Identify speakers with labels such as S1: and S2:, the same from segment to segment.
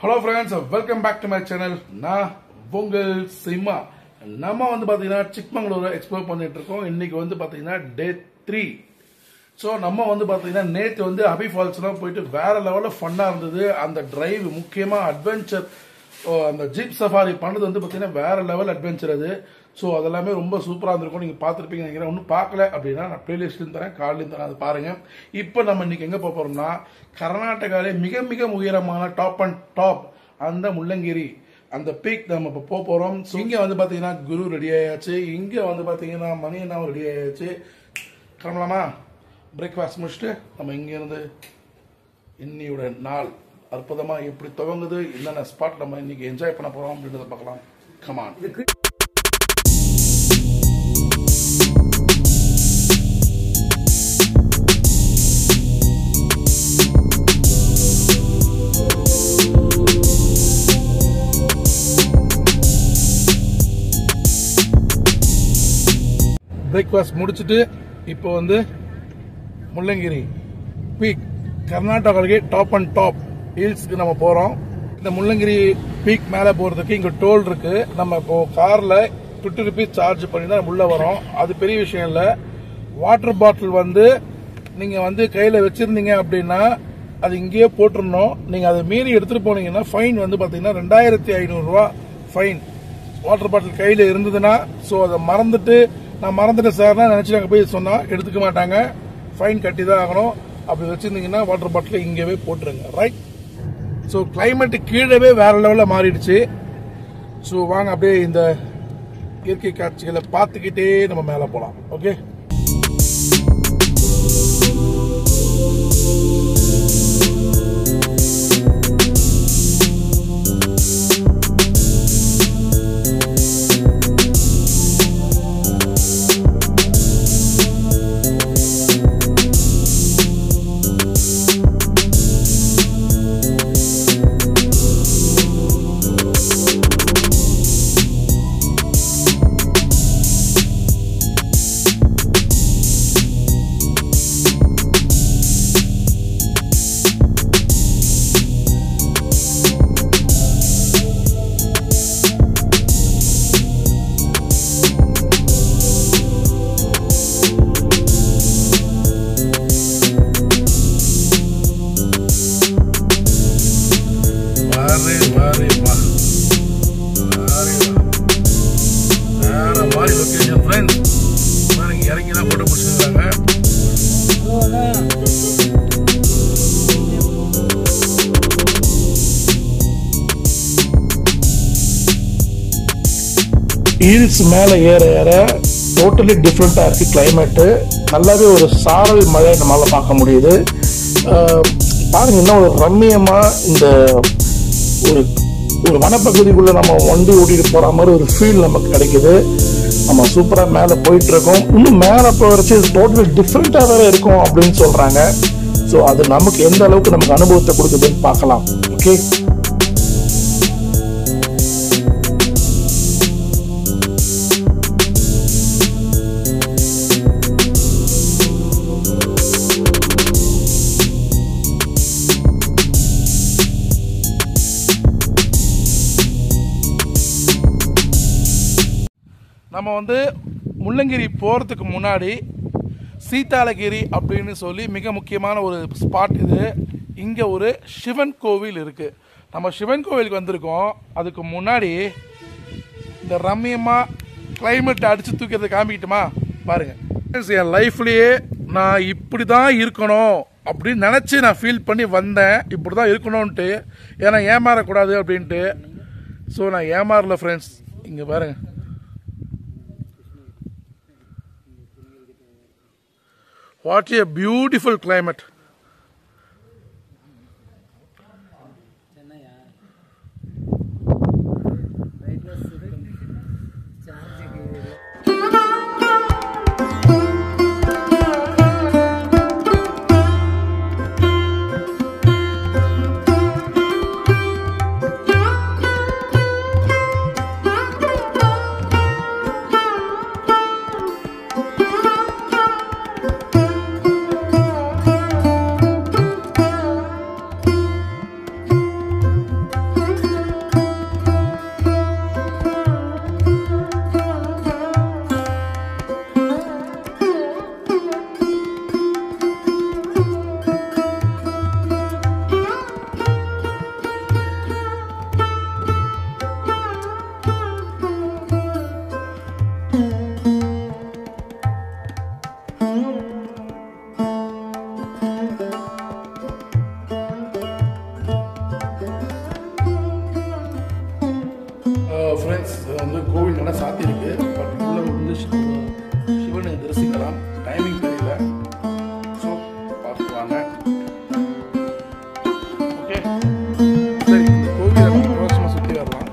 S1: Hello friends, welcome back to my channel. நான் உங்கள் சிம்மா. நம்ம வந்து பாத்தீங்கன்னா சிக்மங்களூர் எக்ஸ்ப்ளோர் பண்ணிட்டு இருக்கோம். இன்னைக்கு வந்து பாத்தீங்கன்னா டே 3. சோ நம்ம வந்து பாத்தீங்கன்னா நேத்து வந்து அபி ஃபால்ஸ்லாம் போயிட்டு வேற லெவல்ல ஃபன்னா இருந்தது. அந்த டிரைவ் முக்கியமா அட்வென்ச்சர் அந்த ஜீப் சஃபாரி பண்ணது வந்து பாத்தீங்கன்னா வேற லெவல் அட்வென்ச்சர் அது. சோ அதெல்லாமே ரொம்ப சூப்பரா இருந்திருக்கும். நீங்க பாத்துருப்பீங்க நினைக்கிறேன். ஒன்னும் பார்க்கல அப்படின்னா நான் பிளேலிஸ்ட்ல தரேன், கார்ட்லயும் தரேன், அதை பாருங்க. இப்போ நம்ம இன்னைக்கு எங்க போறோம்னா கர்நாடகாவிலே மிக மிக உயரமான டாப் அண்ட் டாப் அந்த முள்ளங்கிரி அந்த பீக் நம்ம இப்போ போறோம். இங்க வந்து பாத்தீங்கன்னா குரு ரெடி ஆயாச்சு, இங்க வந்து பாத்தீங்கன்னா மணி அண்ணா ரெடி ஆயாச்சு. கிளம்பலாமா? பிரேக்ஃபாஸ்ட் முடிச்சுட்டு நம்ம இங்க இருந்து இன்னையோட நாள் அற்புதமா எப்படி துவங்குது, என்னென்ன ஸ்பாட் நம்ம இன்னைக்கு என்ஜாய் பண்ண போறோம் அப்படின்றத பார்க்கலாம். கமான். பிரேக்ஃபாஸ்ட் முடிச்சுட்டு இப்போ வந்து Mullayanagiri peak கர்நாடகாவிலே top and top ஹில்ஸ்க்கு நம்ம போறோம். இந்த முள்ளங்கிரி பீக் மேல போறதுக்கு இங்க டோல் இருக்கு. நம்ம இப்போ கார்ல 50 rupees சார்ஜ் பண்ணி தான் உள்ள வரோம். அது பெரிய விஷயம் இல்ல. வாட்டர் பாட்டில் வந்து நீங்க வந்து கையில வச்சிருந்தீங்க அப்படின்னா அது இங்கேயே போட்டுருணும். நீங்க அதை மீறி எடுத்துட்டு போனீங்கன்னா ஃபைன் வந்து பாத்தீங்கன்னா 2500 ரூபாய் ஃபைன். வாட்டர் பாட்டில் கையில இருந்ததுன்னா சோ அதை மறந்துட்டு நான் மறந்துட்டேன் சார்னா நினைச்சு நாங்க போய் சொன்னா எடுத்துக்க மாட்டாங்க, ஃபைன் கட்டி தான் ஆகணும். அப்படி வச்சிருந்தீங்கன்னா வாட்டர் பாட்டில் இங்கவே போட்டுருங்க. ரைட். ஸோ கிளைமேட் கீழவே வேற லெவல்ல மாறிடுச்சு. ஸோ வாங்க அப்படியே இந்த இயற்கை காட்சிகளை பார்த்துக்கிட்டே நம்ம மேல போலாம். ஓகே. ஹில்ஸ் மேல ஏற ஏற டோட்டலி டிஃப்ரெண்டா இருக்கு கிளைமேட். நல்லாவே ஒரு சாரல் மழை நம்மளால பார்க்க முடியுது. பாருங்க, இன்னும் ஒரு ரம்மியமா இந்த ஒரு வனப்பகுதிக்குள்ள நம்ம வண்டி ஓட்டிட்டு போற மாதிரி ஒரு ஃபீல் நமக்கு கிடைக்குது. நம்ம சூப்பரா மேல போயிட்டு இருக்கோம். இன்னும் மேல போறச்சு டோட்டலி டிஃப்ரெண்டா வேற இருக்கும் அப்படின்னு சொல்றாங்க. ஸோ அது நமக்கு எந்த அளவுக்கு நமக்கு அனுபவத்தை கொடுக்குதுன்னு பார்க்கலாம். ஓகே. நம்ம வந்து முள்ளங்கிரி போகிறதுக்கு முன்னாடி சீதாலகிரி அப்படின்னு சொல்லி மிக முக்கியமான ஒரு ஸ்பாட் இது. இங்கே ஒரு சிவன் கோவில் இருக்குது. நம்ம சிவன் கோவிலுக்கு வந்திருக்கோம். அதுக்கு முன்னாடி இந்த ரம்மியமாக கிளைமேட் அடித்து தூக்கிறத காமிக்கிட்டுமா பாருங்கள். என் லைஃப்லேயே நான் இப்படி தான் இருக்கணும் அப்படின்னு நினச்சி நான் ஃபீல் பண்ணி வந்தேன். இப்படி தான் இருக்கணும்ன்ட்டு, ஏன்னா ஏமாறக்கூடாது அப்படின்ட்டு. ஸோ நான் ஏமாறல ஃப்ரெண்ட்ஸ். இங்கே பாருங்கள், what a beautiful climate. வந்து கோவில் நல்லா சாத்தியிருக்கு. பட் உள்ள வந்து சிவனை தரிசிக்கலாம். டைமிங் தெரியல. ஸோ பார்த்து வாங்க. ஓகே, சரி, இந்த கோவிலை நம்ம ரோஷமாக சுற்றி வரலாம்.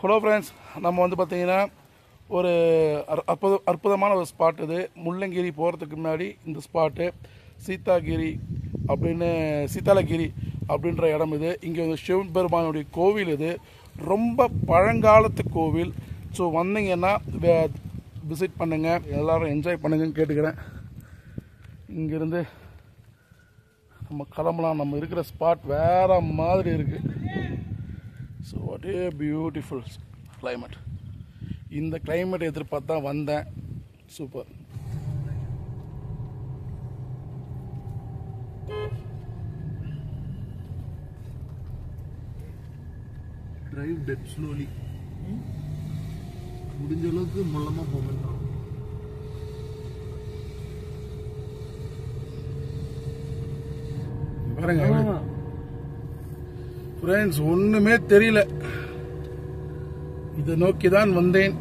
S1: ஹலோ ஃப்ரெண்ட்ஸ், நம்ம வந்து பார்த்தீங்கன்னா ஒரு அற்புதமான ஒரு ஸ்பாட் இது. முள்ளங்கிரி போகிறதுக்கு முன்னாடி இந்த ஸ்பாட்டு சீதாலகிரி அப்படின்ற இடம் இது. இங்கே வந்து சிவபெருமானுடைய கோவில் இது. ரொம்ப பழங்காலத்து கோவில். ஸோ வந்தீங்கன்னா விசிட் பண்ணுங்கள், எல்லோரும் என்ஜாய் பண்ணுங்கன்னு கேட்டுக்கிறேன். இங்கேருந்து நம்ம கிளம்பலாம். நம்ம இருக்கிற ஸ்பாட் வேறு மாதிரி இருக்குது. So what a beautiful climate. இந்த கிளைமேட் எதிர்பார்த்து தான் வந்தேன். சூப்பர்.
S2: Drive dead slowly. முடிஞ்ச அளவுக்கு முள்ளமா போகணும்.
S1: பாருங்க ஃப்ரெண்ட்ஸ், ஒண்ணுமே தெரியல. இதை நோக்கி தான் வந்தேன்.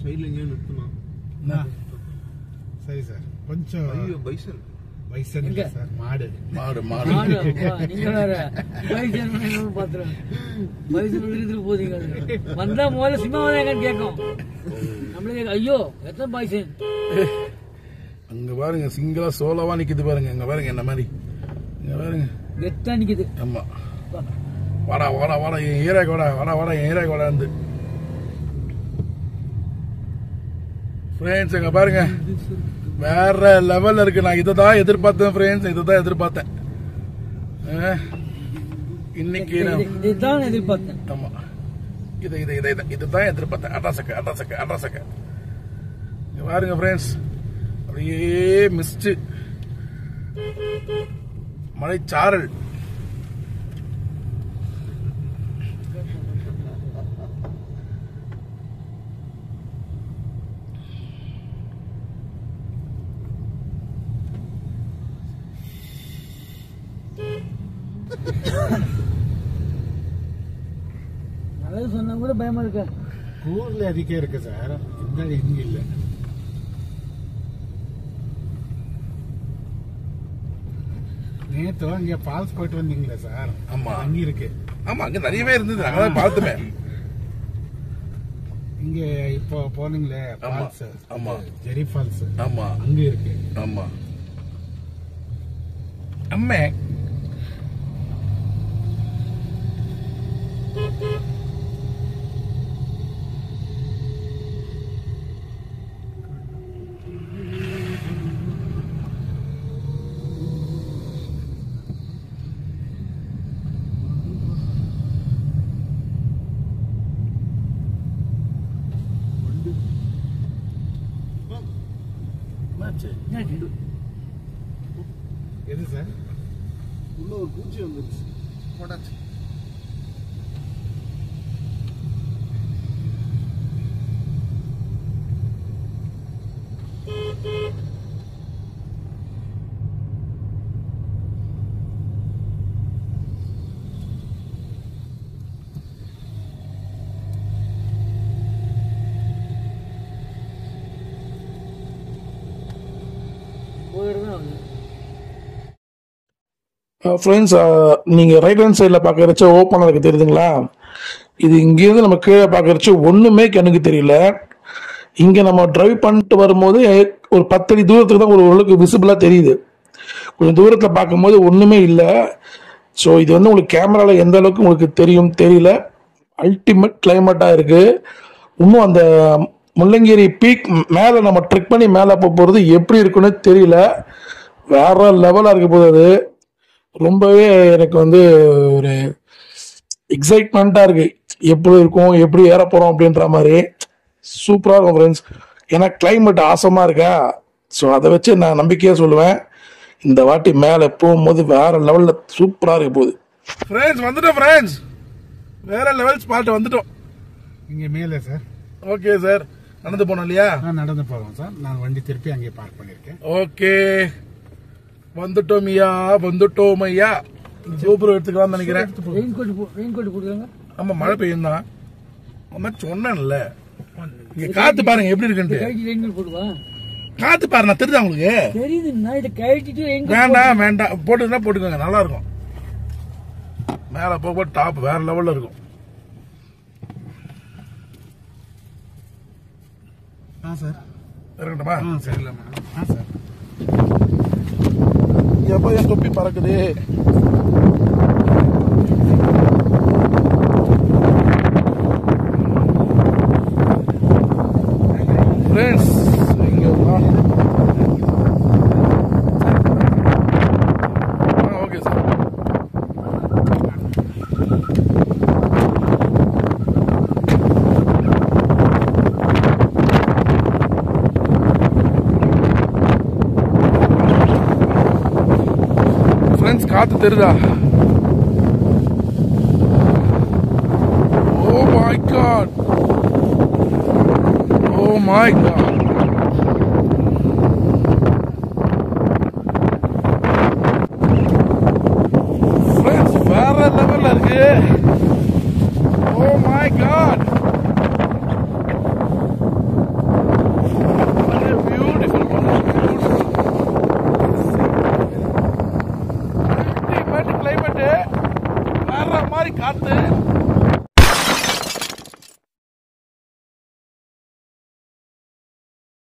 S2: சைட்ல எங்க நிறுத்தணும்?
S3: சரி சார், கொஞ்சம்
S2: பைசன்
S3: சார், மாடு
S4: நீங்க வேற பைசன் பாத்துறேன். பைசன் வந்துட்டு போதீங்க. வந்தா முதல்ல சிம்மாவதான் கேட்கும். நம்மளே ஐயோ எத்தனை பைசன்.
S1: அங்க பாருங்க, சிங்கிளா சோலோவா நிக்குது பாருங்க. அங்க பாருங்க என்ன மாதிரி. இங்க பாருங்க
S4: கெத்தா நிக்குது.
S1: ஆமா, வாடா வாடா வாடா என் ஏரியாக்கு வாடா, வாடா வாடா என் ஏரியாக்கு வாடா. வந்து ஃப்ரெண்ட்ஸ் இங்க பாருங்க, வேற லெவல்ல இருக்கு. நான் இதை தான் எதிர்பார்த்தேன் ஃப்ரெண்ட்ஸ், இதை தான் எதிர்பார்த்தேன். இன்னைக்கு
S4: இதுதான் எதிர்பார்த்தேன்.
S1: ஆமா, இதுதான் எதிர்பார்த்தேன். அட்ராசக்க பாருங்க ஃப்ரெண்ட்ஸ், அப்படியே மிஸ்ட் மலைச்சாரல்.
S4: நல்லது சொன்னா கூட பயமா இருக்கு.
S3: ஊர்ல அதிகம் இருக்கு சார், முன்னாடி எங்க இல்ல. நேத்து அங்க ஃபால்ஸ் போயிட்டு வந்தீங்களா சார்?
S1: ஆமா,
S3: அங்க இருக்கு.
S1: ஆமா, அங்க நிறையவே இருந்தது. அங்கதான் பார்த்துமே.
S3: இங்க இப்போ போனீங்களே ஃபால்ஸ்,
S1: ஆமா,
S3: ஜெரி ஃபால்ஸ்,
S1: ஆமா,
S3: அங்க இருக்கு.
S1: ஆமா. அம்மே
S3: எது சார்?
S2: உள்ள ஒரு பூச்சி வந்துருச்சு. போட்டாச்சு.
S4: போயிடுதான்
S1: ஃப்ரெண்ட்ஸ், நீங்கள் ரைட் ஹேண்ட் சைடில் பார்க்கறச்ச ஓப்பன் எனக்கு தெரியுதுங்களா? இது இங்கேருந்து நம்ம கீழே பார்க்கறச்ச ஒன்றுமே கண்ணுக்கு தெரியல. இங்கே நம்ம டிரைவ் பண்ணிட்டு வரும்போது ஒரு 10 அடி தூரத்துக்கு தான் ஒரு ஓரளவுக்கு விசிபிளாக தெரியுது. கொஞ்சம் தூரத்தில் பார்க்கும்போது ஒன்றுமே இல்லை. ஸோ இது வந்து உங்களுக்கு கேமராவில் எந்த அளவுக்கு உங்களுக்கு தெரியும் தெரியல. அல்டிமேட் கிளைமேட்டாக இருக்குது. இன்னும் அந்த முள்ளங்கிரி பீக் மேலே நம்ம ட்ரெக் பண்ணி மேலே போகிறது எப்படி இருக்குன்னு தெரியல. வேற லெவலாக இருக்க போகுது. அது ரொம்பவே எனக்கு வந்து ஒரு எக்ஸைட்மெண்ட்டாக இருக்கு. எப்படி இருக்கும், எப்படி ஏற போகிறோம் அப்படின்ற மாதிரி சூப்பராக இருக்கும் ஃப்ரெண்ட்ஸ். ஏன்னா கிளைமேட் ஆசமாக இருக்கா. ஸோ அதை வச்சு நான் நம்பிக்கையாக சொல்லுவேன், இந்த வாட்டி மேலே போகும்போது வேற லெவலில் சூப்பராக இருக்க போகுது. ஃப்ரெண்ட்ஸ் வந்துட்டோம். ஃப்ரெண்ட்ஸ் வேற லெவல் ஸ்பாட் வந்துட்டோம்.
S3: இங்கே மேலே சார்.
S1: ஓகே சார், நடந்து போனோம் இல்லையா?
S3: நடந்து போகிறோம் சார். நான் வண்டி திருப்பி அங்கே பார்க் பண்ணியிருக்கேன்.
S1: ஓகே, வந்துட்டோம் ஐயா. சூப்பர் எடுத்துக்கலாம்னு நினைக்கிறேன்.
S4: ரெயின் கோட் கொடுக்குறாங்க.
S1: ஆமா, மழை பெய்யும் தான். அம்மா சொன்னேன்ல, இங்க காத்து பாருங்க எப்படி இருக்குன்ட்டு.
S4: ரெயின் கோட் போடுவா.
S1: காத்து பாருங்க, தெரியுதா உங்களுக்கு?
S4: தெரியுது. நான் இதை கழட்டிட்டு ரெயின் கோட்
S1: வேண்டாம் போட்டுக்கா போட்டுக்கோங்க, நல்லா இருக்கும். மேல போக டாப் வேற லெவல்ல இருக்கும்.
S3: சார்
S1: இருக்கட்டுமா?
S3: சரி இல்லை மேடம். சார்
S1: எப்போ என் தொப்பி பறக்குது. ஃப்ரெண்ட்ஸ் இங்க ஓகே சார். காத்து தெரியுதா? Oh my god, oh my god. Friends வேற லெவல்ல இருக்கு. Oh my god, beautiful climate, வேற மாதிரி காத்து.